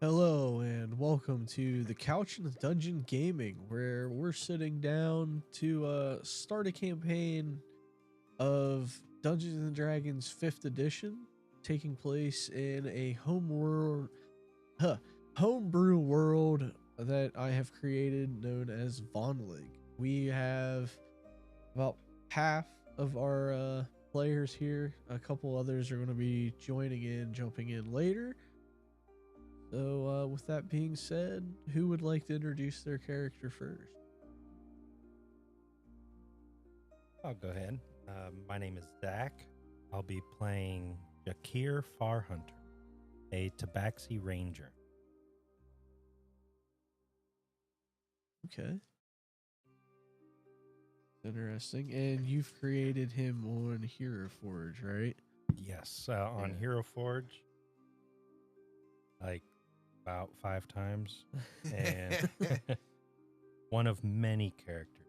Hello and welcome to the Couch and the Dungeon Gaming, where we're sitting down to start a campaign of Dungeons and Dragons 5th edition, taking place in a huh, homebrew world that I have created known as Vonlig. We have about half of our players here. A couple others are going to be jumping in later. So, with that being said, who would like to introduce their character first? I'll go ahead. My name is Zach. I'll be playing Jakir Farhunter, a Tabaxi Ranger. Okay. Interesting. And you've created him on Hero Forge, right? Yes, on Hero Forge, like about 5 times, and one of many characters.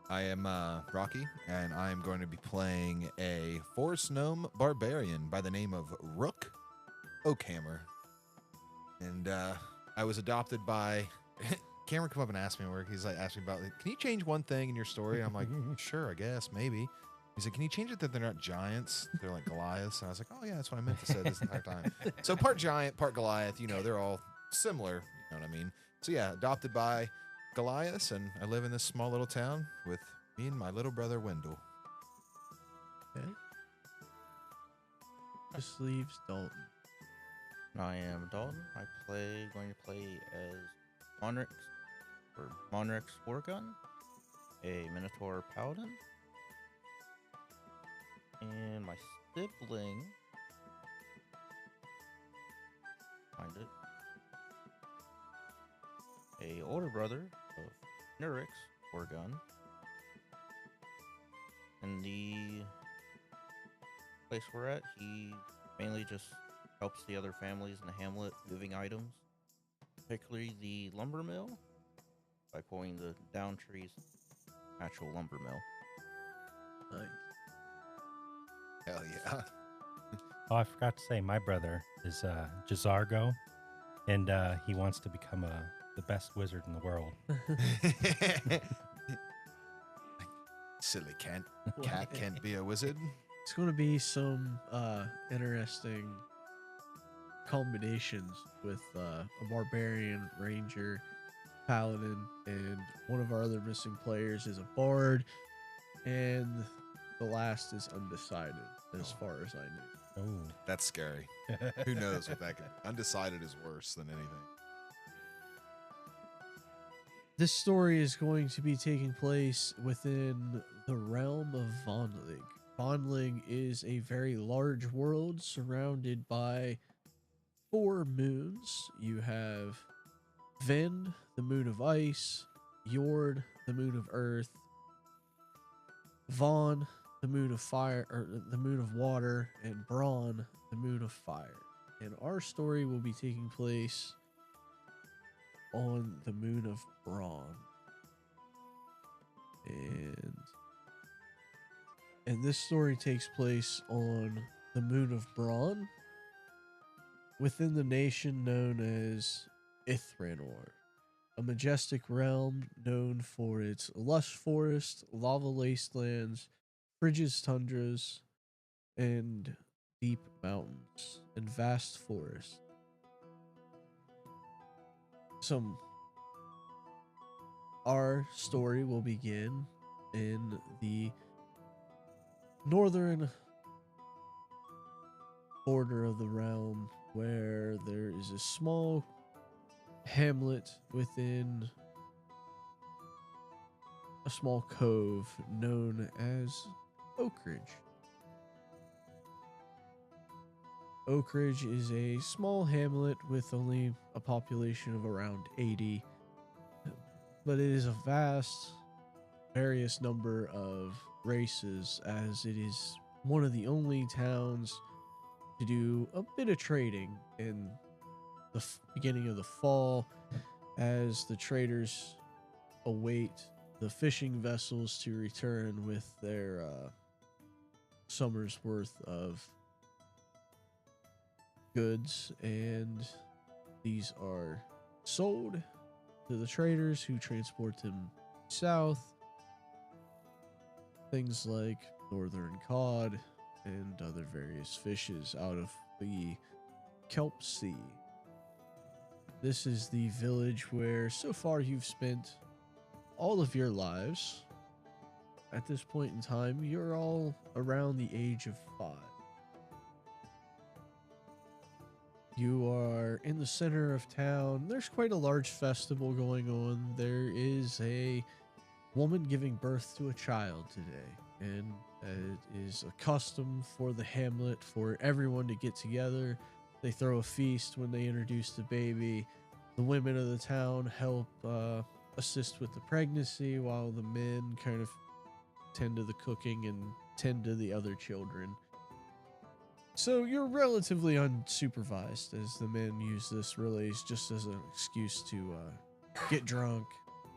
I am Rocky, and I am going to be playing a Forest Gnome Barbarian by the name of Rook Oakhammer. And I was adopted by... Cameron come up and asked me where he's like, asked me about, like, can you change one thing in your story? I'm like, sure, I guess, maybe. He's like, can you change it that they're not giants? They're like Goliaths. And I was like, oh, yeah, that's what I meant to say this entire time. So part giant, part Goliath, they're all similar. You know what I mean? So yeah, adopted by Goliath, and I live in this small little town with me and my little brother Wendell. Okay. Just leaves Dalton. I am Dalton. Going to play as Monrix or Monrix Wargun, a Minotaur Paladin, and my sibling. Find it. A older brother of Nurix Wargun. In the place we're at, he mainly just helps the other families in the hamlet moving items, particularly the lumber mill, by pulling the down trees, actual lumber mill. Nice. Hell yeah. Oh, I forgot to say, my brother is Jazargo, and he wants to become the best wizard in the world. Silly cat can't be a wizard. It's going to be some interesting combinations with a barbarian, ranger, paladin, and one of our other missing players is a bard, and the last is undecided as far as I know. Oh, That's scary. Who knows what that could... Undecided is worse than anything. This story is going to be taking place within the realm of Vonlig. Vonlig is a very large world surrounded by 4 moons. You have Vind, the moon of ice, Jord, the moon of earth, Vaughn, the moon of fire, or the moon of water, and Braun, the moon of fire. And our story will be taking place on the moon of Braun. And this story takes place on the moon of Braun within the nation known as Ithranor, a majestic realm known for its lush forest, lava wastelands, frigid tundras, and deep mountains and vast forests. Our story will begin in the northern border of the realm, where there is a small hamlet within a small cove known as Oakridge. Oakridge is a small hamlet with only a population of around 80, but it is a vast, various number of races, as it is one of the only towns to do a bit of trading in the beginning of the fall, as the traders await the fishing vessels to return with their summer's worth of goods, and these are sold to the traders who transport them south. Things like northern cod and other various fishes out of the kelp sea. This is the village where so far you've spent all of your lives. At this point in time, you're all around the age of 5. You are in the center of town. There's quite a large festival going on. There is a woman giving birth to a child today, and it is a custom for the hamlet for everyone to get together. They throw a feast when they introduce the baby. The women of the town help assist with the pregnancy, while the men kind of tend to the cooking and tend to the other children. So you're relatively unsupervised, as the men use this really just as an excuse to get drunk,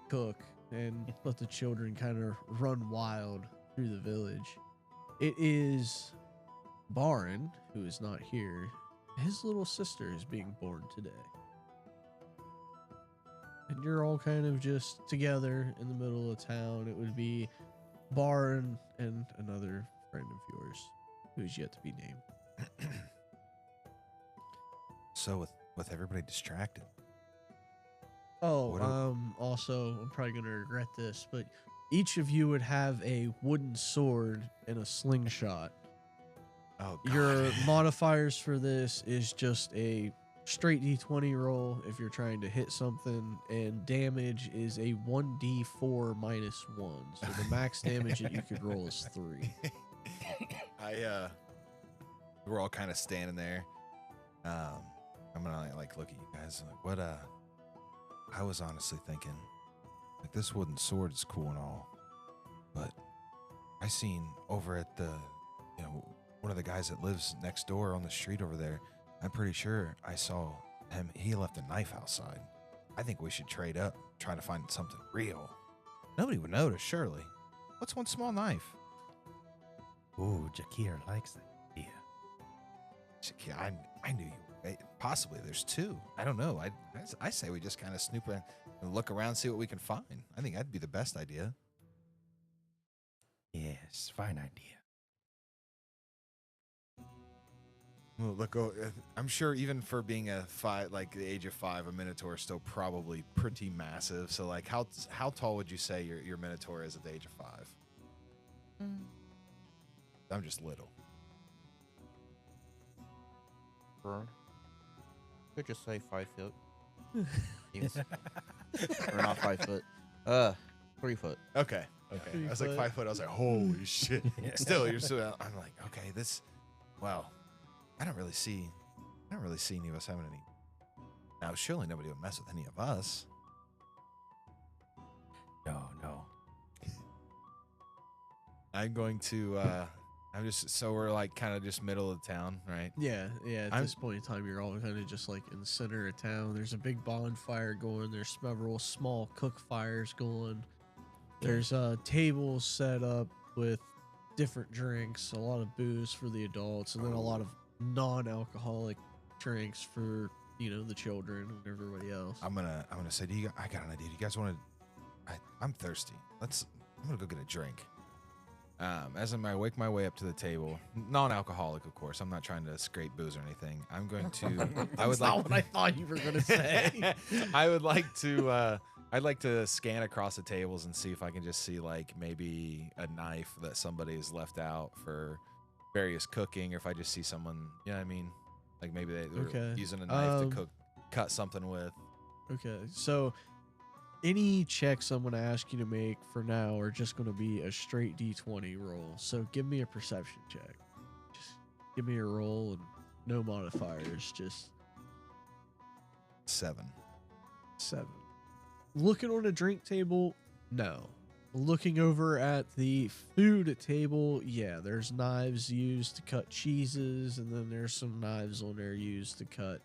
cook, and let the children kind of run wild through the village. It is Baron, who is not here. His little sister is being born today. And you're all kind of just together in the middle of town. It would be Baron and another friend of yours who is yet to be named. So with everybody distracted. Oh, also, I'm probably going to regret this, but each of you would have a wooden sword and a slingshot. Oh, God. Your modifiers for this is just a straight D20 roll if you're trying to hit something, and damage is a 1d4 minus 1. So the max damage that you could roll is 3. We're all kind of standing there. I'm gonna like look at you guys and like, what I was honestly thinking, like, this wooden sword is cool and all, but I seen over at the, one of the guys that lives next door on the street over there, I'm pretty sure I saw him. He left a knife outside. I think we should trade up, try to find something real. Nobody would notice, surely. What's one small knife? Ooh, Jakir likes that idea. Yeah, I knew you. Possibly there's 2. I don't know. I say we just kind of snoop around and look around, see what we can find. I think that'd be the best idea. Yes, fine idea. Well, look, I'm sure even for being a 5, like the age of 5, a minotaur is still probably pretty massive. So, like, how tall would you say your minotaur is at the age of 5? I'm just little. Burn. Could just say 5 foot. Yes. Or not 5 foot. 3 foot. Okay. 3 I was like foot. 5 foot. I was like, holy shit. Still, you're still. I'm like, okay, this. Well, I don't really see any of us having any. Now, surely nobody would mess with any of us. No. I'm going to. So we're like kind of just middle of town, right? Yeah. At this point in time, you're all kind of just like in the center of town. There's a big bonfire going. There's several small cook fires going. There's tables set up with different drinks, a lot of booze for the adults, and then a lot of non-alcoholic drinks for the children and everybody else. I'm gonna say, I got an idea. Do you guys want to? I'm thirsty. I'm gonna go get a drink. As I wake my way up to the table, non-alcoholic, of course. I'm not trying to scrape booze or anything. I'm going to. That's not what I thought you were gonna say. I would like to. I'd like to scan across the tables and see if I can just see like maybe a knife that somebody has left out for various cooking, or if I just see someone. You know what I mean? Like maybe they're using a knife to cut something with. Okay, so. Any checks I'm going to ask you to make for now are just going to be a straight D20 roll. So give me a perception check. Just give me a roll and no modifiers. Just 7. 7. Looking on a drink table, no. Looking over at the food table, yeah, there's knives used to cut cheeses, and then there's some knives on there used to cut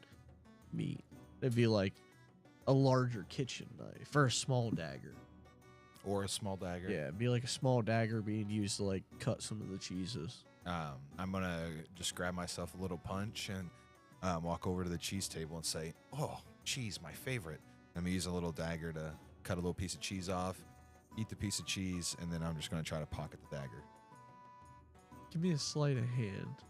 meat. It'd be like a larger kitchen knife or a small dagger. Or a small dagger. Yeah, it'd be like a small dagger being used to like cut some of the cheeses. I'm gonna just grab myself a little punch and walk over to the cheese table and say, "Oh, cheese, my favorite." I'm gonna use a little dagger to cut a little piece of cheese off, eat the piece of cheese, and then I'm just gonna try to pocket the dagger. Give me a sleight of hand.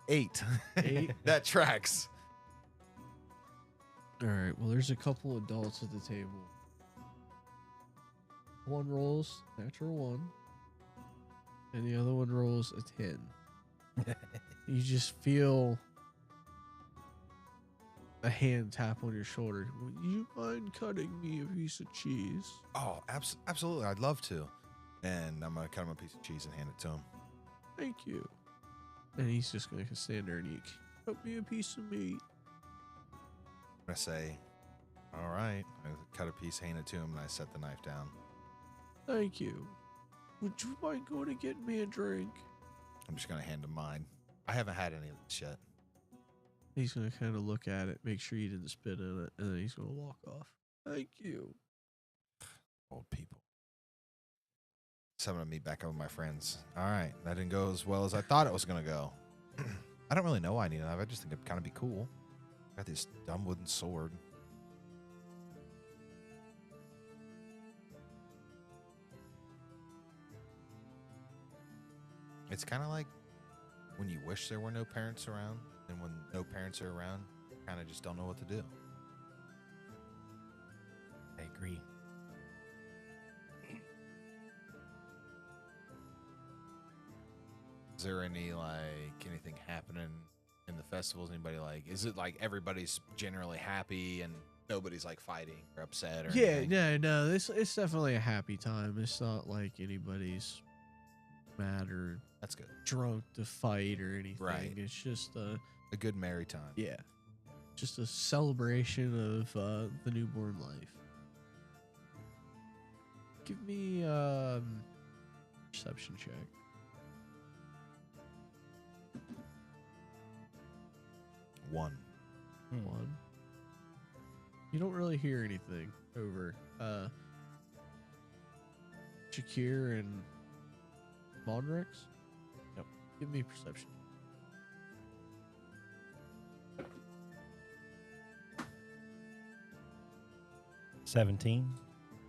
8. 8. That tracks. All right. Well, there's a couple adults at the table. One rolls natural 1, and the other one rolls a 10. You just feel a hand tap on your shoulder. Would you mind cutting me a piece of cheese? Oh, absolutely. I'd love to. And I'm gonna cut him a piece of cheese and hand it to him. Thank you. And he's just going to stand there and eat. Cut me a piece of meat. I say, "All right." I cut a piece, hand it to him, and I set the knife down. Thank you. Would you mind going to get me a drink? I'm just gonna hand him mine. I haven't had any of this yet. He's going to kind of look at it, make sure you didn't spit in it, and then he's going to walk off. Thank you. Old people. So I'm gonna meet back up with my friends. All right, that didn't go as well as I thought it was gonna go. I don't really know why I need a knife. I just think it'd kind of be cool. Got this dumb wooden sword. It's kind of like when you wish there were no parents around, and when no parents are around, you kind of just don't know what to do. I agree. Is there anything happening in the festivals? Anybody is it like everybody's generally happy and nobody's like fighting or upset or anything? No. It's definitely a happy time. It's not like anybody's mad or That's good. drunk to fight or anything. Right. It's just A good merry time. just a celebration of the newborn life. Give me perception check. 1. 1. You don't really hear anything over Shakir and Monrex. Yep. Give me perception. 17.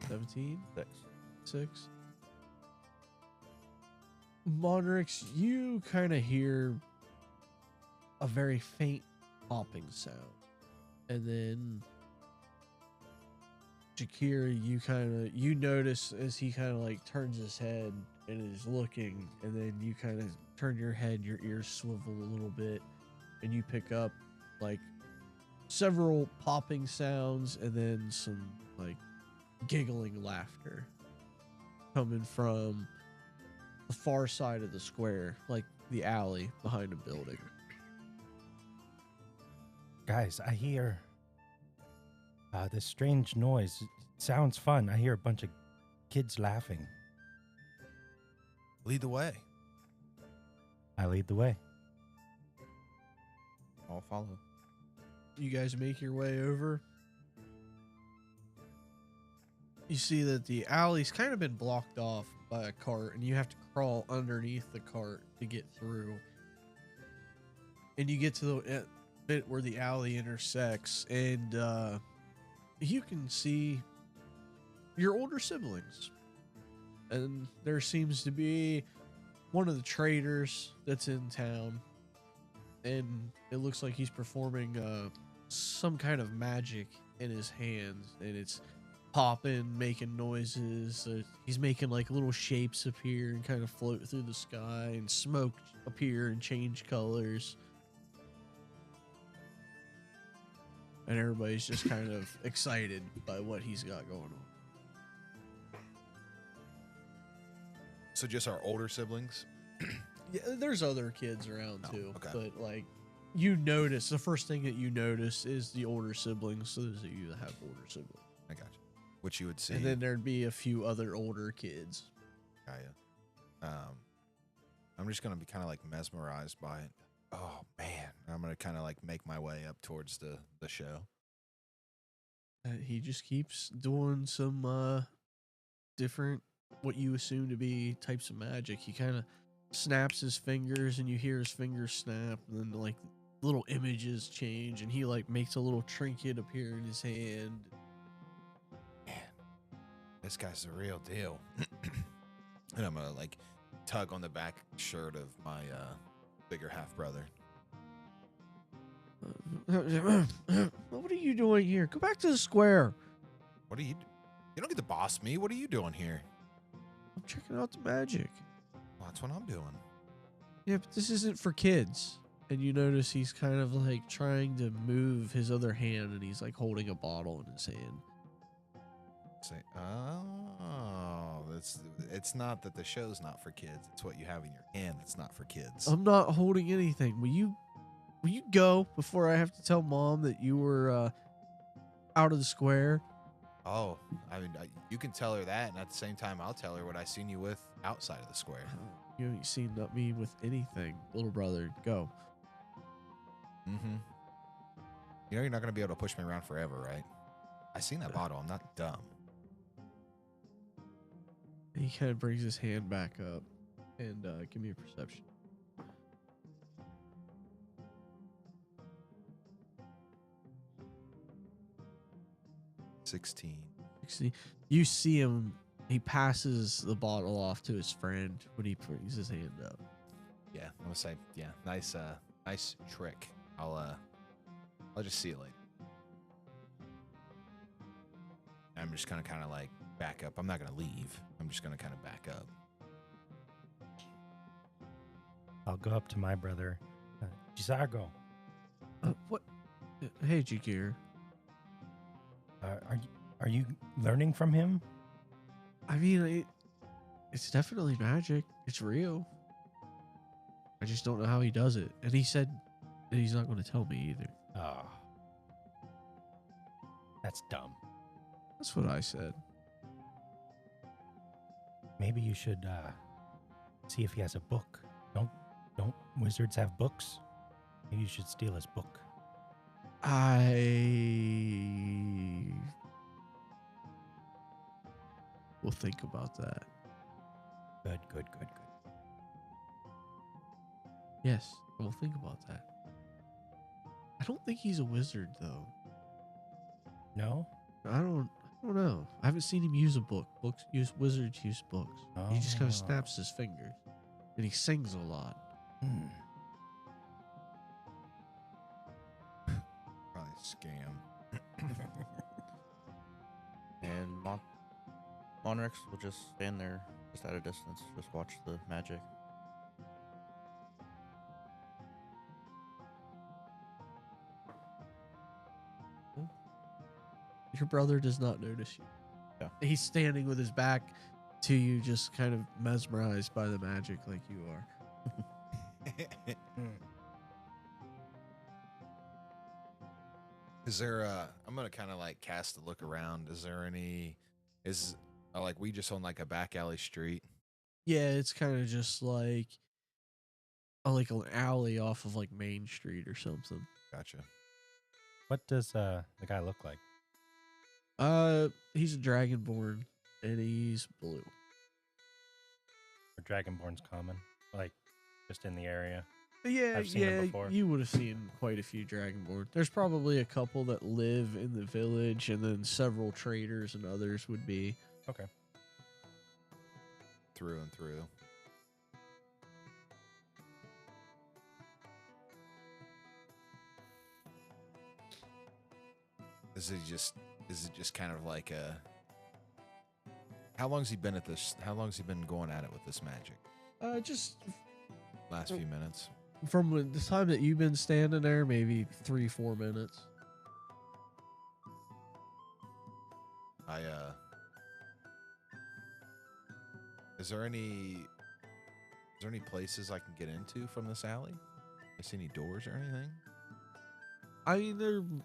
17. 6. 6. Monrex, you kind of hear a very faint popping sound. And then Shakir, you notice as he kind of like turns his head and is looking, and then you kind of turn your head, your ears swivel a little bit, and you pick up like several popping sounds and then some like giggling laughter coming from the far side of the square, like the alley behind a building. Guys, I hear this strange noise. It sounds fun. I hear a bunch of kids laughing. Lead the way. I lead the way. I'll follow. You guys make your way over. You see that the alley's kind of been blocked off by a cart, and you have to crawl underneath the cart to get through. And you get to the bit where the alley intersects, and you can see your older siblings. And there seems to be one of the traders that's in town, and it looks like he's performing some kind of magic in his hands, and it's popping, making noises. He's making like little shapes appear and kind of float through the sky, and smoke appear and change colors. And everybody's just kind of excited by what he's got going on. So just our older siblings? Yeah, there's other kids around too, okay. but like you notice, the first thing that you notice is the older siblings. Those of you that have older siblings, I got you. Which you would see. and then there'd be a few other older kids. Got ya. I'm just gonna be kind of like mesmerized by it. Oh man, I'm gonna kind of like make my way up towards the show. He just keeps doing some different, what you assume to be types of magic. He kind of snaps his fingers, and you hear his fingers snap, and then like little images change, and he like makes a little trinket appear in his hand. This guy's the real deal. And I'm gonna like tug on the back shirt of my bigger half brother. What are you doing here? Go back to the square. What are you? You don't get to boss me. What are you doing here? I'm checking out the magic. Well, that's what I'm doing. Yeah, but this isn't for kids. And you notice he's kind of like trying to move his other hand, and he's like holding a bottle in his hand. Say, oh, it's not that the show's not for kids. It's what you have in your hand that's not for kids. I'm not holding anything. Will you go before I have to tell Mom that you were out of the square? Oh, I mean, you can tell her that, and at the same time, I'll tell her what I seen you with outside of the square. You haven't seen me with anything, little brother. Go. Mm-hmm. You know you're not going to be able to push me around forever, right? I seen that bottle. I'm not dumb. He kind of brings his hand back up and give me a perception. $16. You see him. He passes the bottle off to his friend when he brings his hand up. Yeah, I'm gonna say, yeah, nice trick. I'll just see it later. I'm just gonna kind of like back up. I'm not gonna leave. I'm just gonna kind of back up. I'll go up to my brother. Gisargo, What? Hey, Jakir. are you learning from him? I mean, it's definitely magic. It's real. I just don't know how he does it. And he said that he's not going to tell me either. Oh, that's dumb. That's what I said. Maybe you should see if he has a book. Don't wizards have books? Maybe you should steal his book. I will think about that. Good. Yes, I will think about that. I don't think he's a wizard, though. No? I don't know. I haven't seen him use a book. Wizards use books. He just kind of snaps his fingers, and he sings a lot. Probably a scam. And Monrex will just stand there, just at a distance, just watch the magic. Your brother does not notice you. Yeah. He's standing with his back to you, just kind of mesmerized by the magic like you are. Is there I'm gonna kind of like cast a look around. Is there any, like we just on like a back alley street? Yeah, it's kind of just like an alley off of like Main Street or something. Gotcha. What does the guy look like? He's a dragonborn, and he's blue. Are dragonborns common? Like, just in the area? Yeah, I've seen them before. You would have seen quite a few dragonborn. There's probably a couple that live in the village, and then several traders and others would be. Okay. Through and through. Is it just kind of like a, how long's he been at this? How long's he been going at it with this magic? Just Last few minutes. from the time that you've been standing there, maybe 3-4 minutes. Is there any places I can get into from this alley? I see any doors or anything? I mean,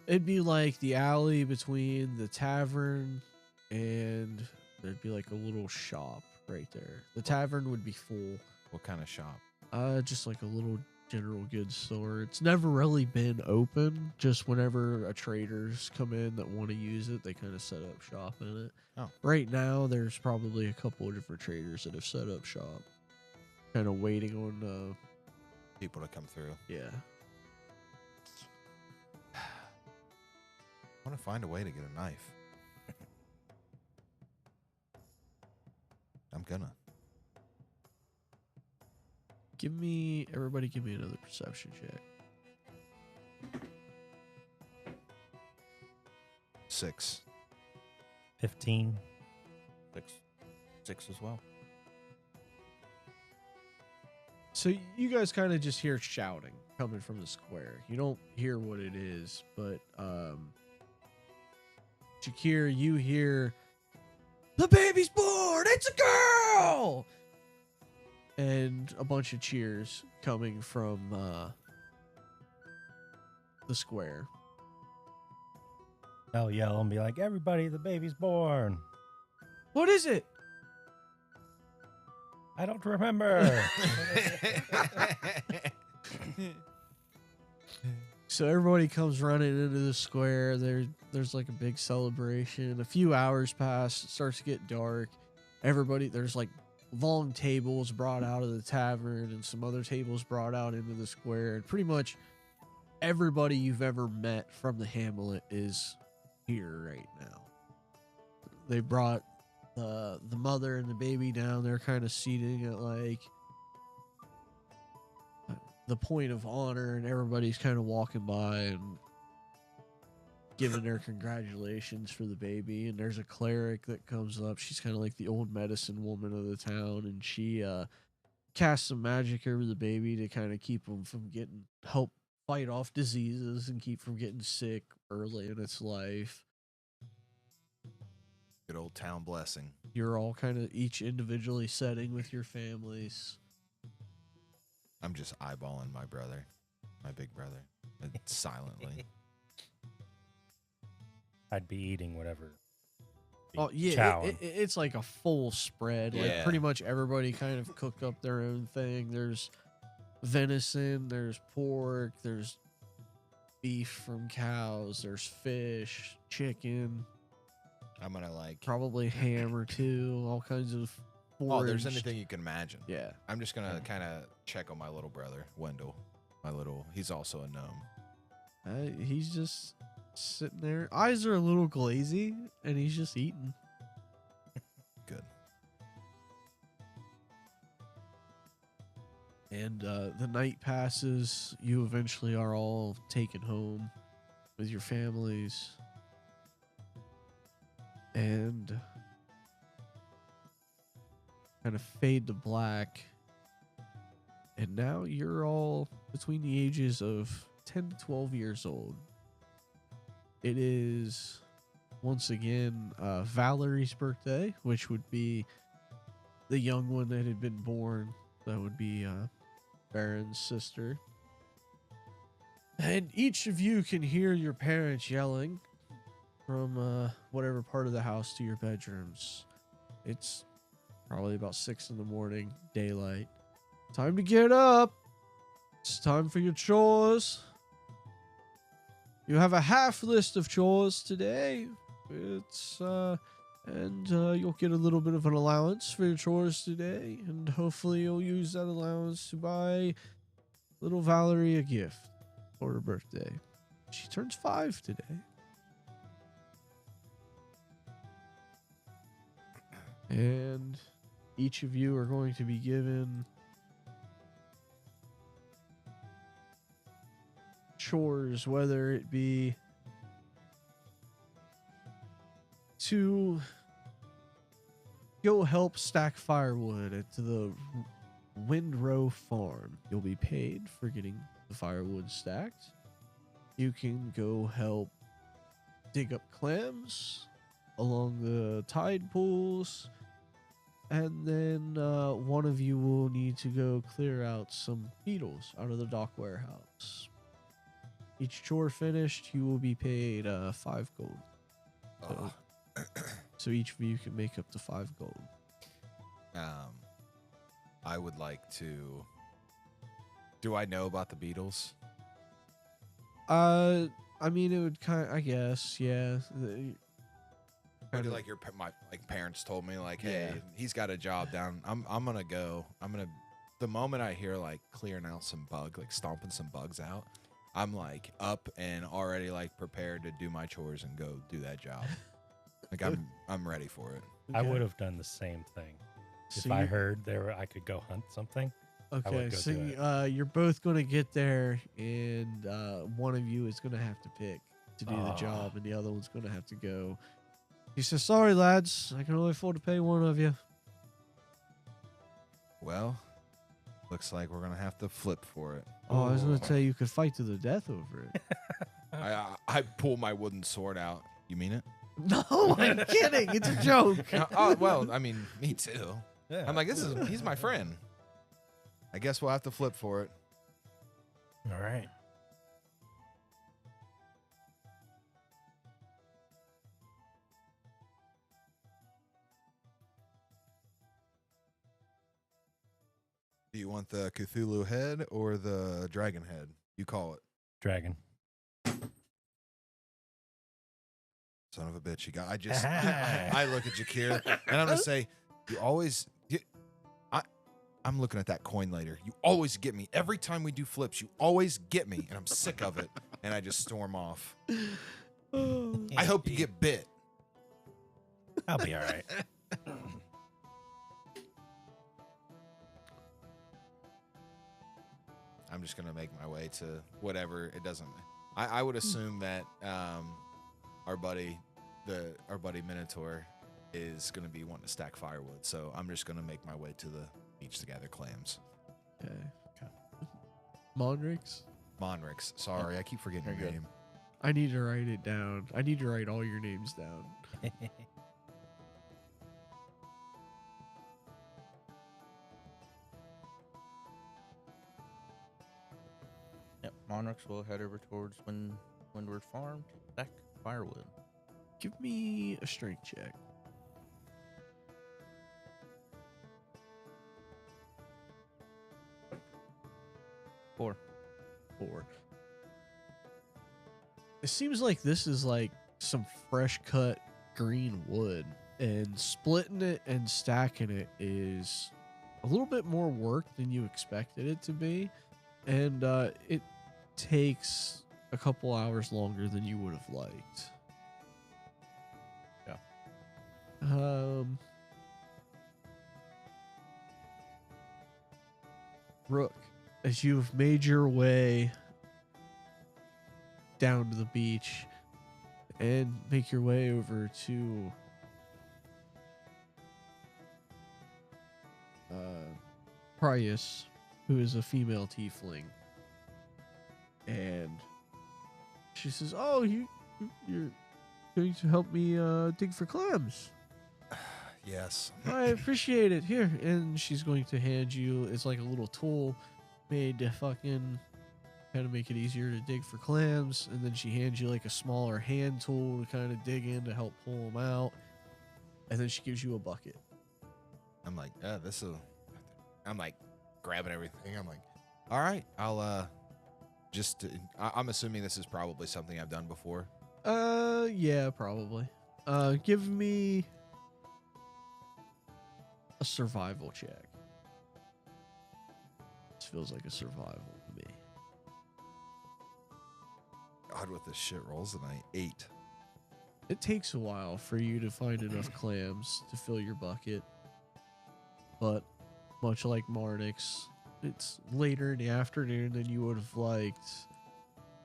it'd be like the alley between the tavern, and there'd be like a little shop right there. The tavern would be full. What kind of shop? Just like a little general goods store. It's never really been open. Just whenever a traders come in that want to use it, they kind of set up shop in it. Oh. Right now, there's probably a couple of different traders that have set up shop, kind of waiting on. People to come through. Yeah. I want to find a way to get a knife. I'm gonna. Everybody give me another perception check. 6. 15. 6 as well. So you guys kind of just hear shouting coming from the square. You don't hear what it is, but Shakir, you hear, "The baby's born! It's a girl!" And a bunch of cheers coming from the square. I'll yell and be like, everybody, the baby's born. What is it? I don't remember. So everybody comes running into the square. There's like a big celebration. A few hours pass. It starts to get dark. There's like long tables brought out of the tavern and some other tables brought out into the square. And pretty much everybody you've ever met from the Hamlet is here right now. They brought the mother and the baby down. They're kind of seating at like the point of honor, and everybody's kind of walking by and giving their congratulations for the baby. And there's a cleric that comes up. She's kind of like the old medicine woman of the town, and she casts some magic over the baby to kind of keep him from help fight off diseases and keep from getting sick early in its life. Good old town blessing. You're all kind of each individually setting with your families. I'm just eyeballing my brother, my big brother, silently. I'd be eating whatever. Oh yeah, Chowing. it's like a full spread. Like Yeah. pretty much everybody kind of cooked up their own thing. There's venison, there's pork, there's beef from cows, there's fish, chicken, I'm gonna like. probably ham or two, all kinds of Oh, there's foraged- anything you can imagine. Yeah. I'm just gonna kind of check on my little brother, Wendell. He's also a gnome. He's just sitting there. Eyes are a little glazy, and he's just eating. Good. And the night passes. You eventually are all taken home with your families. And kind of fade to black. And now you're all between the ages of 10 to 12 years old. It is, once again, Valerie's birthday, which would be the young one that had been born. That would be Baron's sister. And each of you can hear your parents yelling from whatever part of the house to your bedrooms. It's probably about 6 in the morning, daylight. Time to get up. It's time for your chores. You have a half list of chores today. And you'll get a little bit of an allowance for your chores today, and hopefully you'll use that allowance to buy little Valerie a gift for her birthday. She turns 5 today. And each of you are going to be given chores, whether it be to go help stack firewood at the Windrow Farm. You'll be paid for getting the firewood stacked. You can go help dig up clams along the tide pools. And then one of you will need to go clear out some beetles out of the dock warehouse. Each chore finished, you will be paid 5 gold. Ugh. So each of you can make up to 5 gold. I would like to Do I know about the Beatles? I mean, it would I guess, yeah. Or do like my parents told me like, hey, Yeah. he's got a job down. I'm gonna go. The moment I hear like clearing out some like stomping some bugs out, I'm like up and already like prepared to do my chores and go do that job. Like I'm ready for it. I Okay. would have done the same thing. So If I you- heard I could go hunt something. Okay, go so do it. you're both gonna get there, and one of you is gonna have to pick to do the Ah. job, and the other one's gonna have to go. He says, "Sorry, lads, I can only afford to pay one of you." Well, looks like we're gonna have to flip for it. Oh, I was gonna Ooh. say you could fight to the death over it. I pull my wooden sword out. You mean it? No, I'm kidding. It's a joke. Oh well, I mean, me too. Yeah. I'm like, he's my friend. I guess we'll have to flip for it. All right. Do you want the Cthulhu head or the dragon head? You call it. Dragon. Son of a bitch. I look at Jakir and I'm going to say, I'm looking at that coin later. You always get me. Every time we do flips, you always get me. And I'm sick of it. And I just storm off. I hope you get bit. I'll be all right. I'm just going to make my way to whatever. It doesn't. I would assume that our buddy Minotaur is going to be wanting to stack firewood. So I'm just going to make my way to the beach to gather clams. Okay. Monrix, Monrix. Sorry, I keep forgetting You're your good. name. I need to write it down. I need to write all your names down. Yep, Monarchs will head over towards Windward Farm to stack firewood. Give me a strength check. Four. 4. It seems like this is like some fresh cut green wood, and splitting it and stacking it is a little bit more work than you expected it to be, and it takes a couple hours longer than you would have liked. Yeah. Rook, as you've made your way down to the beach and make your way over to Prius, who is a female tiefling, and she says, "Oh, you're going to help me dig for clams. Yes. I appreciate it. Here." And she's going to hand you, it's like a little tool made to fucking kind of make it easier to dig for clams. And then she hands you like a smaller hand tool to kind of dig in to help pull them out. And then she gives you a bucket. I'm like, I'm like grabbing everything. I'm like, all right, I'll I'm assuming this is probably something I've done before. Yeah, probably. Give me a survival check. This feels like a survival to me. God, with this shit rolls tonight. 8. It takes a while for you to find enough clams to fill your bucket. But much like Marnix, it's later in the afternoon than you would have liked.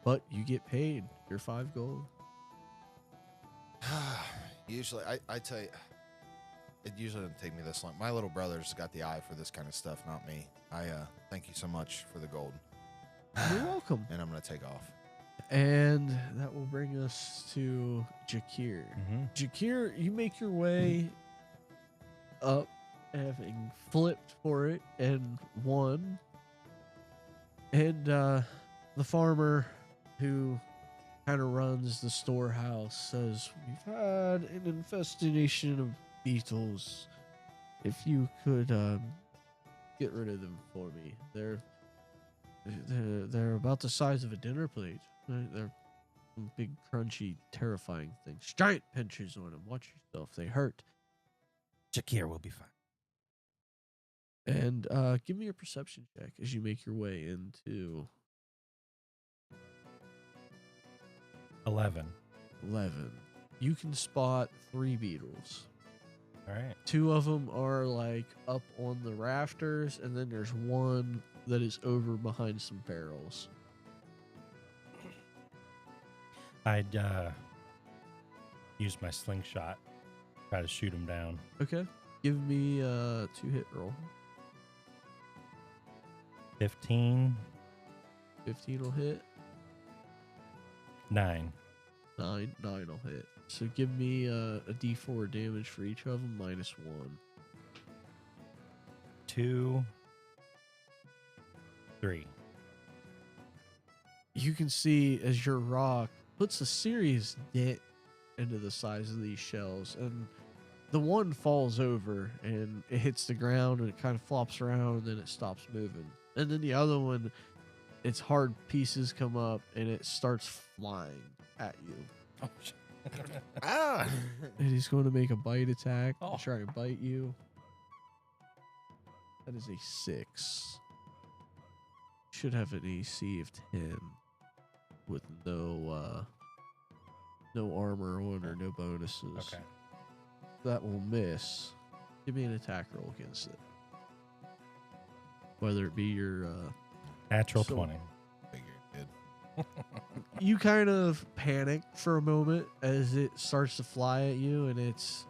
But you get paid your 5 gold. Usually, I tell you, it usually doesn't take me this long. My little brother's got the eye for this kind of stuff, not me. I thank you so much for the gold. You're welcome. And I'm going to take off. And that will bring us to Jakir. Mm-hmm. Jakir, you make your way up, having flipped for it and won. And the farmer who kind of runs the storehouse says, "We've had an infestation of beetles. If you could get rid of them for me. They're They're about the size of a dinner plate. They're big, crunchy, terrifying things. Giant pinchers on them. Watch yourself. They hurt. Jakir will be fine. And give me a perception check as you make your way into 11. 11. You can spot 3 beetles. All right. 2 of them are like up on the rafters, and then there's one that is over behind some barrels. I'd use my slingshot, try to shoot him down. Okay. Give me a 2-hit roll. 15, 15 will hit. 9. 9 will hit. So give me a d4 damage for each of them, -1. 2, 3. You can see as your rock puts a serious dent into the size of these shells, and the one falls over and it hits the ground and it kind of flops around and then it stops moving. And then the other one, its hard pieces come up and it starts flying at you. Oh, shit. Ah! And he's going to make a bite attack Oh. to try and bite you. That is a 6. Should have an AC of 10 with no armor on or no bonuses. Okay. That will miss. Give me an attack roll against it. Whether it be your Natural So- 20. Figured, kid. you kind of panic for a moment as it starts to fly at you, and it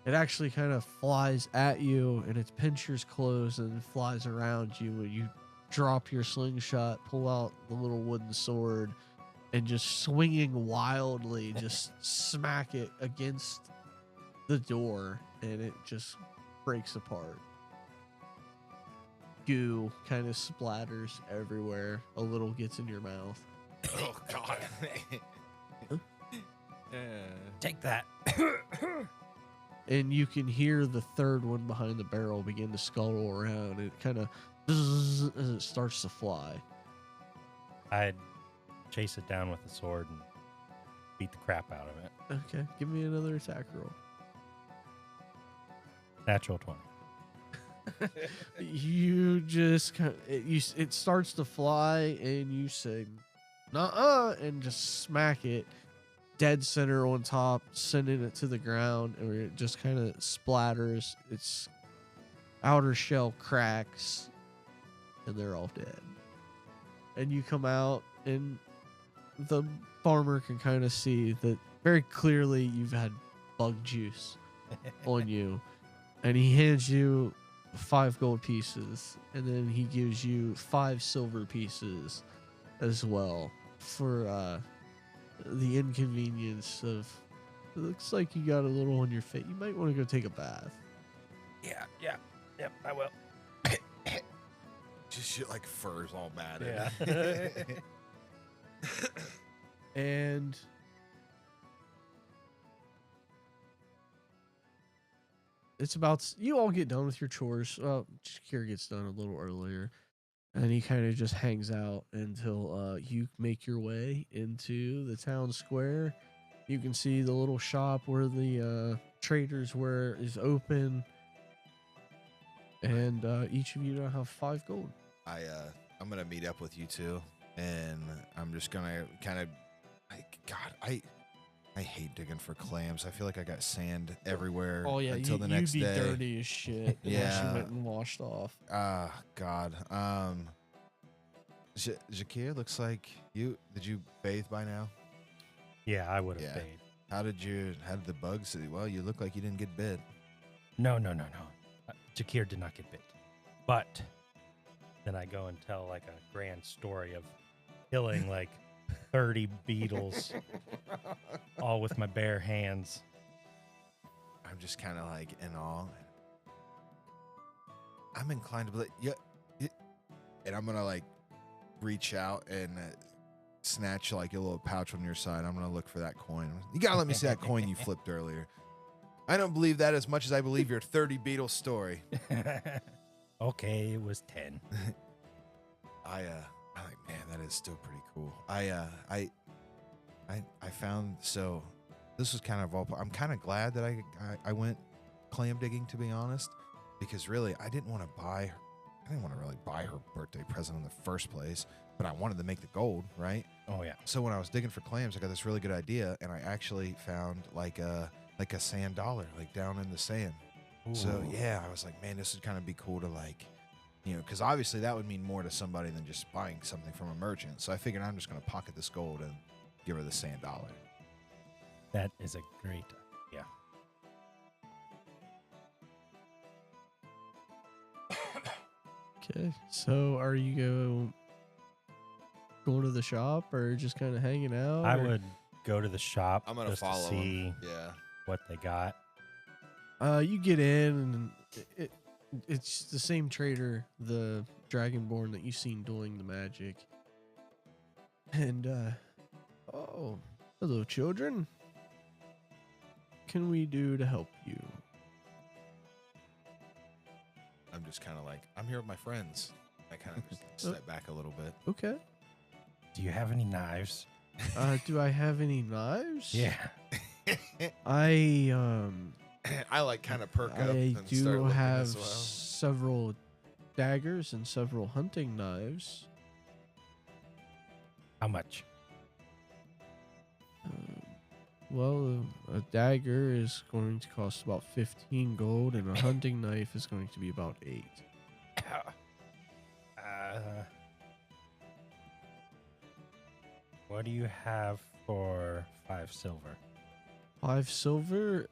actually kind of flies at you, and its pincers close and flies around you, and you drop your slingshot, pull out the little wooden sword, and just swinging wildly, just smack it against the door, and it just breaks apart. Goo kind of splatters everywhere. A little gets in your mouth. Oh, God. Take that. And you can hear the third one behind the barrel begin to scuttle around. It kind of as it starts to fly. I'd chase it down with the sword and beat the crap out of it. Okay, give me another attack roll. Natural 20. You just it starts to fly, and you say, "Nuh-uh," and just smack it dead center on top, sending it to the ground, and it just kind of splatters. Its outer shell cracks, and they're all dead. And you come out, and the farmer can kind of see that very clearly you've had bug juice on you, and he hands you 5 gold pieces, and then he gives you 5 silver pieces as well for the inconvenience of. It looks like you got a little on your face. You might want to go take a bath. Yep, I will. Just shit like fur's all matted. Yeah. And it's about, you all get done with your chores. Well, Shakir gets done a little earlier, and he kind of just hangs out until you make your way into the town square. You can see the little shop where the traders were is open, and each of you now have 5 gold. I'm gonna meet up with you two, and I'm just gonna kind of, I hate digging for clams. I feel like I got sand everywhere. Oh yeah, until the next you'd be day. dirty as shit. Unless Yeah. you went and washed off. Ah, God. Jakir, looks like did you bathe by now? Yeah, I would have Yeah. paid. How did the bugs? Well, you look like you didn't get bit. No. Jakir did not get bit. But then I go and tell like a grand story of killing like 30 beetles all with my bare hands. I'm just kind of like in awe. I'm inclined to believe, yeah, and I'm gonna like reach out and snatch like a little pouch on your side. I'm gonna look for that coin. You gotta let me see that coin you flipped earlier. I don't believe that as much as I believe your 30 beetle story. Okay, it was 10. I that is still pretty cool. I found, so this was kind of all. I'm kind of glad that I went clam digging, to be honest, because really I didn't want to really buy her birthday present in the first place, but I wanted to make the gold, right? Oh yeah. So when I was digging for clams, I got this really good idea, and I actually found like a sand dollar, like down in the sand. So Ooh. yeah, I was like, man, this would kind of be cool to like, because obviously that would mean more to somebody than just buying something from a merchant. So I figured I'm just going to pocket this gold and give her the sand dollar. That is a great idea. Okay, so are you going to the shop or just kind of hanging out? I or- would go to the shop I'm gonna just to follow see him. Yeah. what they got. You get in, and it's the same trader, the Dragonborn that you've seen doing the magic. And oh, hello, children. What can we do to help you? I'm just kind of like, I'm here with my friends. I kind of just step back a little bit. Okay. Do you have any knives? Do I have any knives? Yeah. I I like kind of perk up I and start do looking have as well. several daggers and several hunting knives. How much? Well, a dagger is going to cost about 15 gold, and a hunting knife is going to be about 8. What do you have for 5 silver? 5 silver.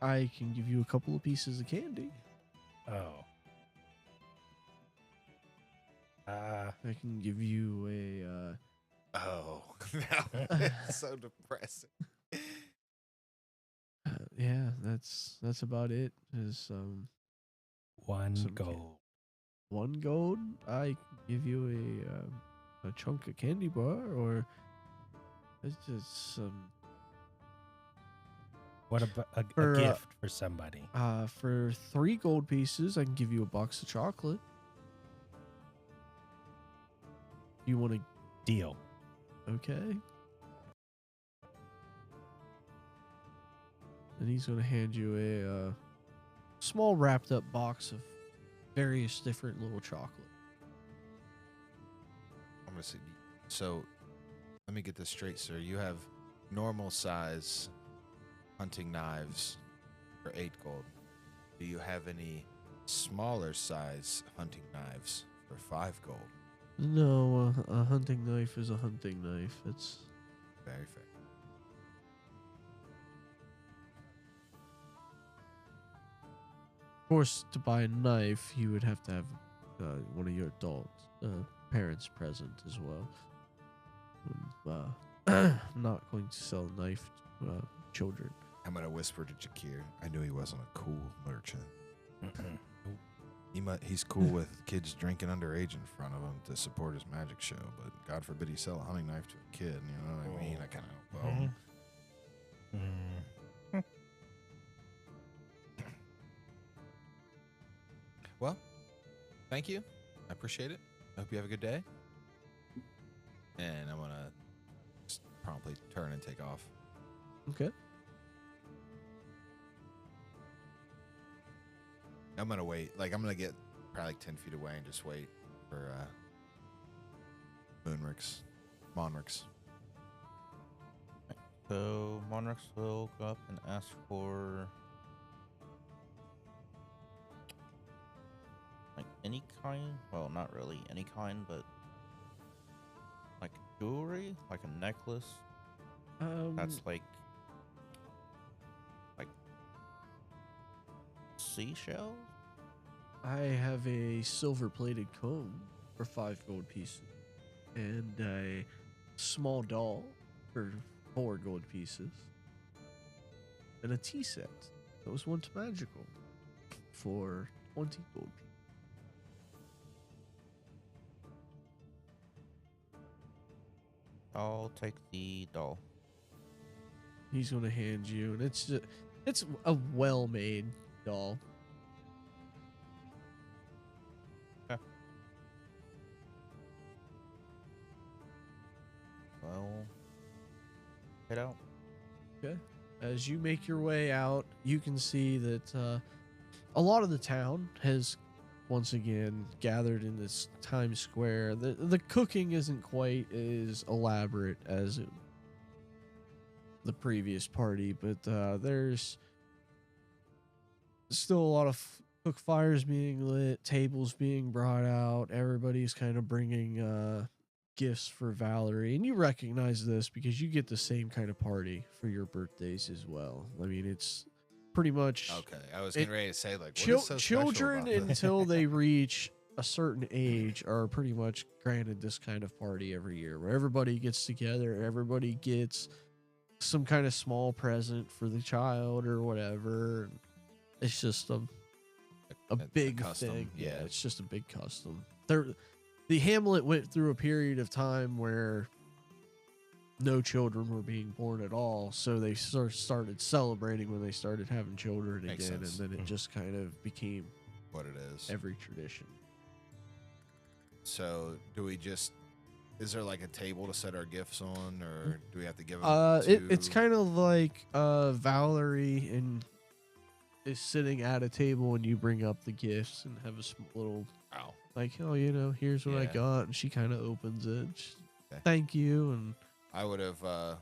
I can give you a couple of pieces of candy. Oh. I can give you a. Oh, that's so depressing. Yeah, that's about it. Is 1 Some gold. 1 gold. I can give you a chunk of candy bar, or it's just some. What about a For, gift for somebody? For 3 gold pieces, I can give you a box of chocolate. You want to? Deal. Okay. And he's going to hand you a small wrapped up box of various different little chocolate. I'm gonna see. So, let me get this straight, sir. You have normal size hunting knives for 8 gold. Do you have any smaller size hunting knives for 5 gold? No, a hunting knife is a hunting knife. It's Very fair. of course, to buy a knife, you would have to have one of your adult parents present as well. I'm not going to sell a knife to children. I'm gonna whisper to Jakir. I knew he wasn't a cool merchant. He's cool with kids drinking underage in front of him to support his magic show, but God forbid he sell a hunting knife to a kid. You know what I mean? I kind of. Well, thank you. I appreciate it. I hope you have a good day. And I'm gonna just promptly turn and take off. Okay. I'm gonna wait. Like, I'm gonna get probably like 10 feet away and just wait for Monrix. So Monarchs will go up and ask for like any kind. Well, not really any kind, but like jewelry, like a necklace. That's like seashells. I have a silver plated comb for 5 gold pieces, and a small doll for 4 gold pieces, and a tea set that was once magical for 20 gold pieces. I'll take the doll. He's gonna hand you, and it's a well-made doll. Well, head out. Okay. As you make your way out, you can see that a lot of the town has once again gathered in this Times Square. The cooking isn't quite as elaborate as the previous party, but there's still a lot of cook fires being lit, tables being brought out. Everybody's kind of bringing gifts for Valerie, and you recognize this because you get the same kind of party for your birthdays as well. I mean, it's pretty much Okay, I was getting ready to say, like, what is so special children about this? until they reach a certain age are pretty much granted this kind of party every year where everybody gets together, everybody gets some kind of small present for the child or whatever. It's just a big custom, thing. Yeah, yeah. it's just a big custom. The Hamlet went through a period of time where no children were being born at all, so they sort of started celebrating when they started having children Makes again, sense. and then it just kind of became What it is. every tradition. So, do we just? Is there like a table to set our gifts on, or do we have to give them? It's kind of like Valerie is sitting at a table, and you bring up the gifts and have a little Wow. like, oh, here's what I Yeah. got, and she kind of opens it. She's, Okay. thank you, and I would have.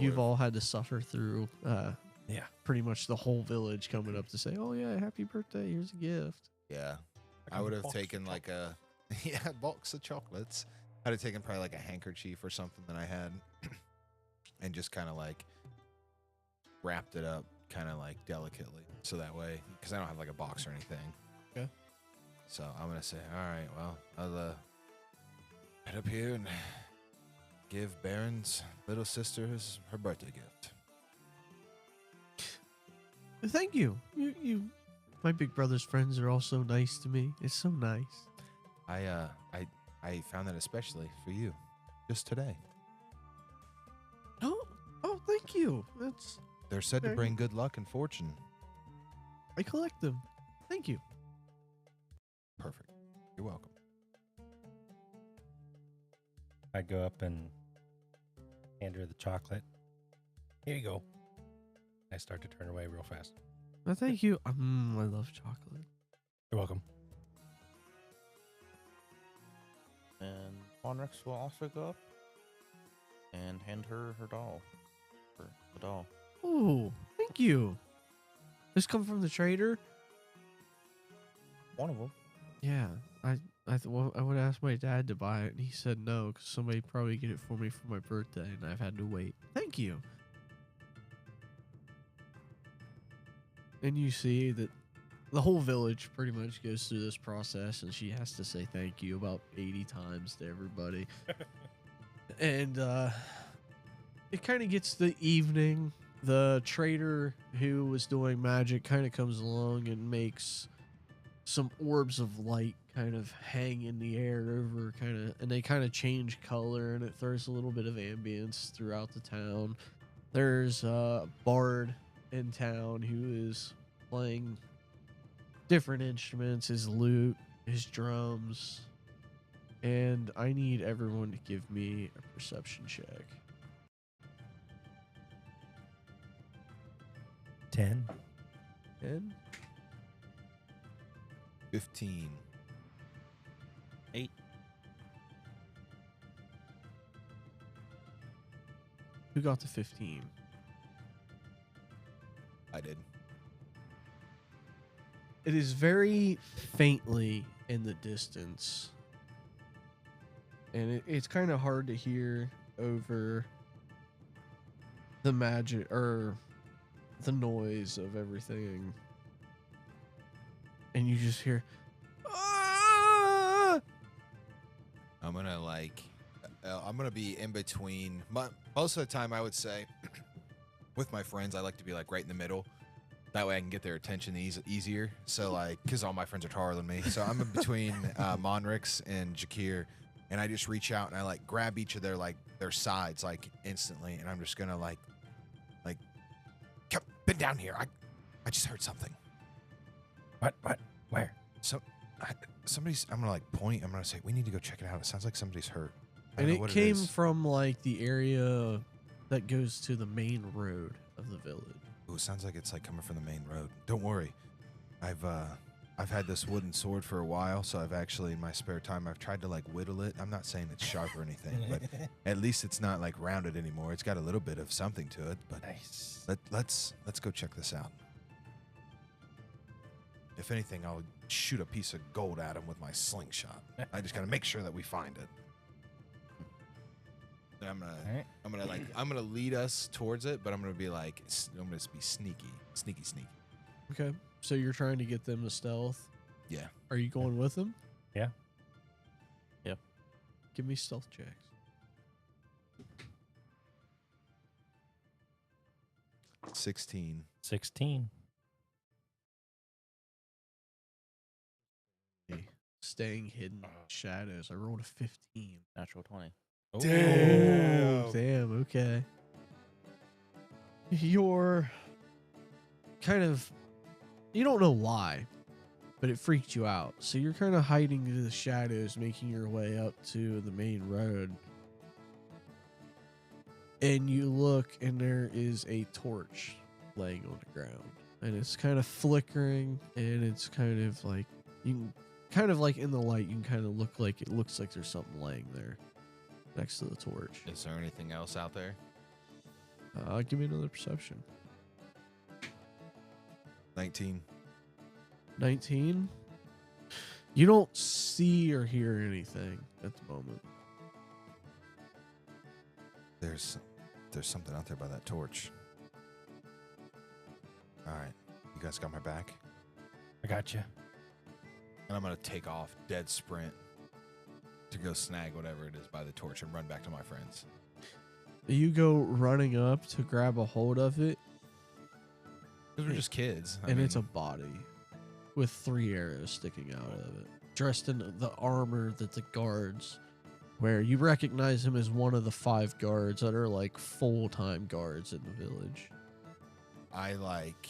you've all had to suffer through, Yeah. pretty much the whole village coming up to say, oh yeah, happy birthday, here's a gift. Yeah, Like I a would have box of taken like a box of chocolates. I'd have taken probably like a handkerchief or something that I had, and just kind of like wrapped it up, kind of like delicately, so that way, because I don't have like a box or anything. Okay. So I'm gonna say, all right, well, I'll head up here and give Baron's little sister her birthday gift. Thank you. You, my big brother's friends are all so nice to me. It's so nice. I found that especially for you, just today. Oh, thank you. They're said to Very bring good luck and fortune. I collect them. Thank you. Perfect. You're welcome. I go up and hand her the chocolate. Here you go. I start to turn away real fast. Well, thank you. I love chocolate. You're welcome. And Monrex will also go up and hand her her doll. The doll. Oh, thank you. This come from the trader? One of them. Yeah, I would ask my dad to buy it, and he said no because somebody probably get it for me for my birthday, and I've had to wait. Thank you. And you see that the whole village pretty much goes through this process, and she has to say thank you about 80 times to everybody. And it kind of gets the evening. The trader who was doing magic kind of comes along and makes some orbs of light kind of hang in the air over and they kind of change color, and it throws a little bit of ambience throughout the town. There's a bard in town who is playing different instruments, his lute, his drums, and I need everyone to give me a perception check. 10. 10? 15. 8. Who got the 15? I did. It is very faintly in the distance, and it's kind of hard to hear over the magic or the noise of everything, and you just hear, "Ah!" I'm gonna I'm gonna be in between. Most of the time, I would say, with my friends, I like to be like right in the middle. That way, I can get their attention easier. So because all my friends are taller than me, so I'm in between Monrix and Jakir, and I just reach out and I like grab each of their sides instantly, and I'm just gonna come, been down here. I just heard something. What? Where? I'm gonna point. I'm gonna say we need to go check it out. It sounds like somebody's hurt. And know it what came is. from like the area that goes to the main road of the village. Ooh, sounds like it's like coming from the main road. Don't worry. I've had this wooden sword for a while, so I've actually in my spare time I've tried to like whittle it. I'm not saying it's sharp or anything, but at least it's not like rounded anymore. It's got a little bit of something to it, but Nice. let's go check this out. If anything, I'll shoot a piece of gold at him with my slingshot. I just gotta make sure that we find it. And I'm gonna lead us towards it, but I'm gonna be like, I'm gonna be sneaky. Okay. So you're trying to get them to stealth. Yeah. Are you going with them? Yeah. Yep. Give me stealth checks. 16. 16. Staying hidden in the shadows. I rolled a 15. Natural 20. Oh, damn. Okay. You're kind of, you don't know why, but it freaked you out. So you're kind of hiding into the shadows, making your way up to the main road. And you look, and there is a torch laying on the ground. And it's kind of flickering, and it's kind of like, you can, kind of like in the light, you can kind of look like, it looks like there's something laying there next to the torch. Is there anything else out there? Give me another perception. 19. 19. You don't see or hear anything at the moment. There's something out there by that torch. All right. You guys got my back? I got you. And I'm going to take off dead sprint to go snag whatever it is by the torch and run back to my friends. You go running up to grab a hold of it, Because we're just kids. and it's a body with 3 arrows sticking out of it, dressed in the armor that the guards wear. You recognize him as one of the 5 guards that are like full-time guards in the village. I like,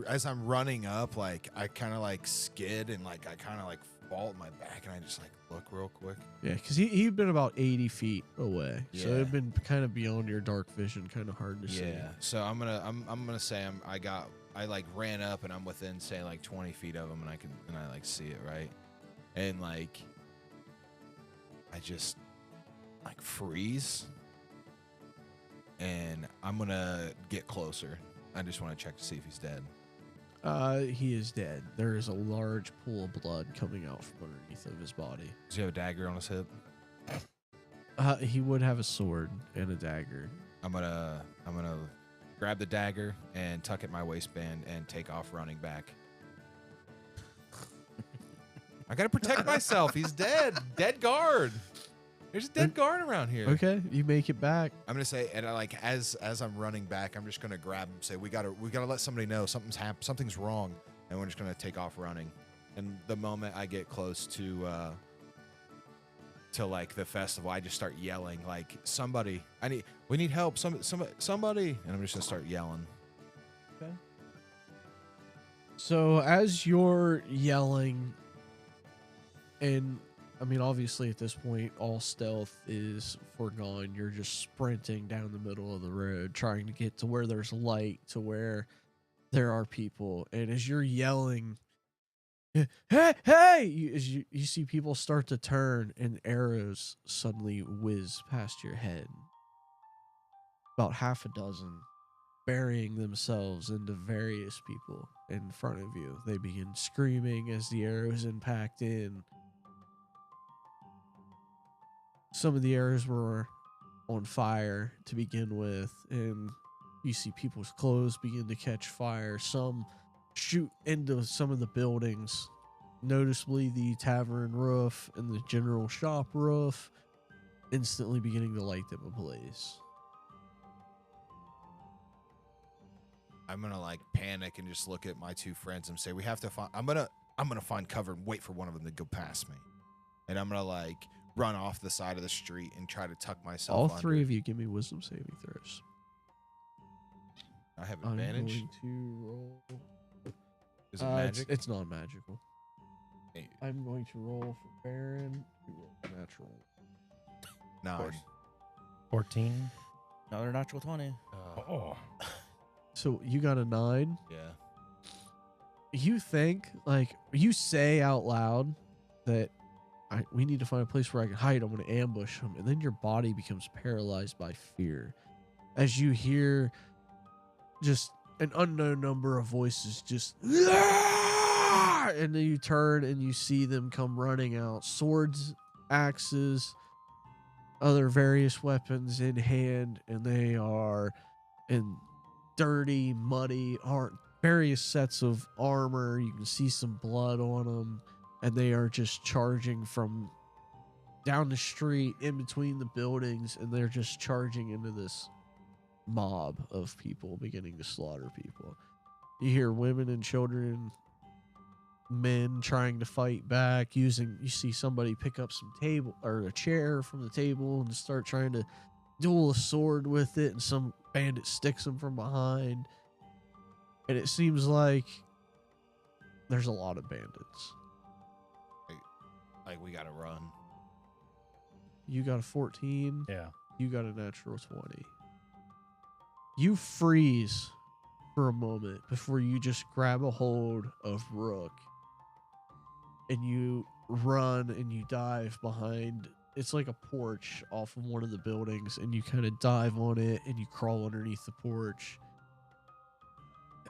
as I'm running up, like I kind of like skid and like I kind of like fall at my back and I just like look real quick. Yeah, because he'd been about 80 feet away, so Yeah. it'd been kind of beyond your dark vision, kind of hard to see. Yeah. So I'm gonna say I like ran up and I'm within say like 20 feet of him and I like see it right, and like I just like freeze and I'm gonna get closer. I just want to check to see if he's dead. He is dead. There is a large pool of blood coming out from underneath of his body. Does he have a dagger on his hip? He would have a sword and a dagger. I'm gonna grab the dagger and tuck it in my waistband and take off running back. I gotta protect myself. He's dead. Dead guard. There's a dead guard around here. Okay, you make it back. I'm gonna say, and I like as I'm running back, I'm just gonna grab him. Say, we gotta let somebody know something's wrong, and we're just gonna take off running. And the moment I get close to like the festival, I just start yelling like, "Somebody! We need help! Somebody!" And I'm just gonna start yelling. Okay. So as you're yelling, and I mean, obviously at this point, all stealth is foregone. You're just sprinting down the middle of the road, trying to get to where there's light, to where there are people. And as you're yelling, "Hey, hey!" You see people start to turn, and arrows suddenly whiz past your head. About half a dozen, burying themselves into various people in front of you. They begin screaming as the arrows impact in. Some of the arrows were on fire to begin with, and you see people's clothes begin to catch fire. Some shoot into some of the buildings, noticeably the tavern roof and the general shop roof, instantly beginning to light them ablaze. I'm gonna like panic and just look at my 2 friends and say, "We have to find. I'm gonna find cover and wait for one of them to go past me, and I'm gonna like run off the side of the street and try to tuck myself. All under. 3 of you give me wisdom saving throws. I have I'm advantage. going to roll. Is it magic? It's non-magical. Hey. I'm going to roll for Baron. You roll natural. 9. 14. Another natural 20. Oh. So you got a 9. Yeah. You think, like, you say out loud that we need to find a place where I can hide. I'm going to ambush him. And then your body becomes paralyzed by fear as you hear just an unknown number of voices just, and then you turn and you see them come running out, swords, axes, other various weapons in hand, and they are in dirty, muddy, various sets of armor. You can see some blood on them, and they are just charging from down the street in between the buildings, and they're just charging into this mob of people, beginning to slaughter people. You hear women and children, men trying to fight back. You see somebody pick up some table or a chair from the table and start trying to duel a sword with it, and some bandit sticks him from behind. And it seems like there's a lot of bandits. Like we gotta run. You got a 14. Yeah. You got a natural 20. You freeze for a moment before you just grab a hold of Rook. And you run and you dive behind. It's like a porch off of one of the buildings, and you kind of dive on it and you crawl underneath the porch.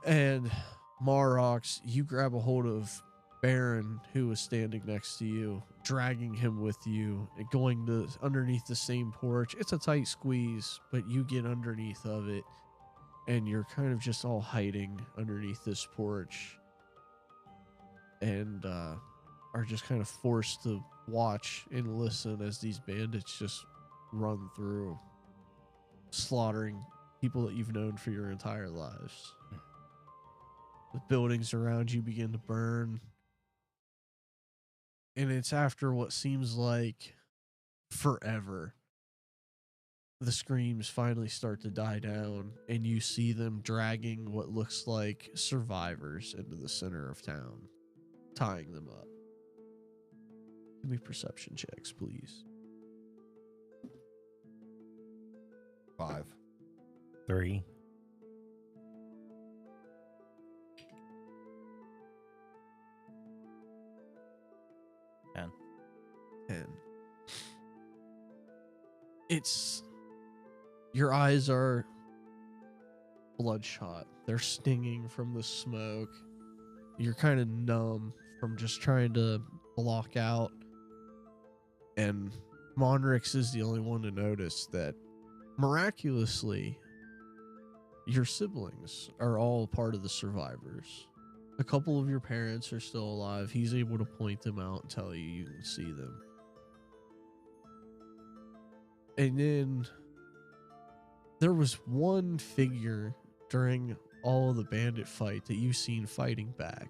And Marox, you grab a hold of Baron, who was standing next to you, dragging him with you and going to underneath the same porch. It's a tight squeeze, but you get underneath of it, and you're kind of just all hiding underneath this porch, and are just kind of forced to watch and listen as these bandits just run through, slaughtering people that you've known for your entire lives. The buildings around you begin to burn. And it's after what seems like forever. The screams finally start to die down, and you see them dragging what looks like survivors into the center of town, tying them up. Give me perception checks, please. 5. 3. 10. Your eyes are bloodshot. They're stinging from the smoke. You're kind of numb from just trying to block out. And Monrix is the only one to notice that miraculously your siblings are all part of the survivors. A couple of your parents are still alive. He's able to point them out and tell you can see them. And then there was one figure during all of the bandit fight that you've seen fighting back.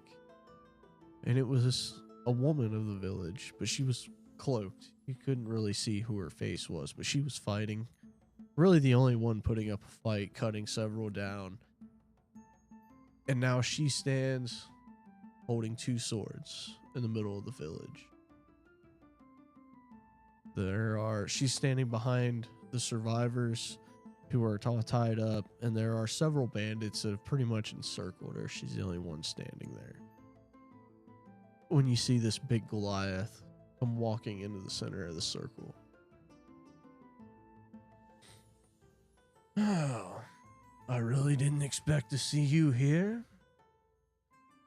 And it was a woman of the village, but she was cloaked. You couldn't really see who her face was, but she was fighting. Really the only one putting up a fight, cutting several down. And now she stands holding 2 swords in the middle of the village. She's standing behind the survivors who are all tied up, and there are several bandits that have pretty much encircled her. She's the only one standing there. When you see this big Goliath come walking into the center of the circle. Oh, I really didn't expect to see you here.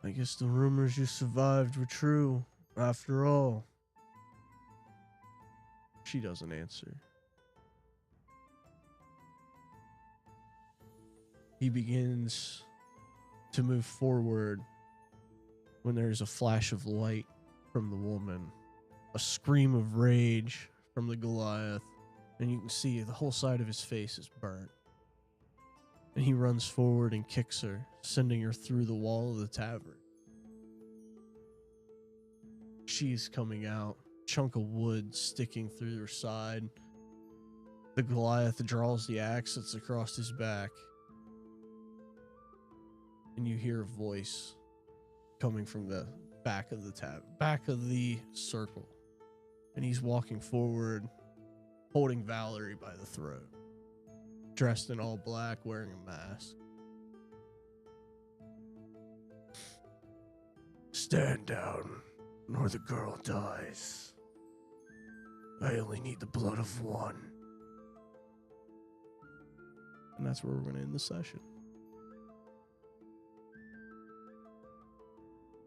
I guess the rumors you survived were true, after all. She doesn't answer. He begins to move forward when there's a flash of light from the woman, a scream of rage from the Goliath, and you can see the whole side of his face is burnt. And he runs forward and kicks her, sending her through the wall of the tavern. She's coming out, chunk of wood sticking through her side. The Goliath draws the axe that's across his back. And you hear a voice coming from the back of the back of the circle. And he's walking forward, holding Valerie by the throat, dressed in all black, wearing a mask. Stand down, or the girl dies. I only need the blood of one. And that's where we're going to end the session.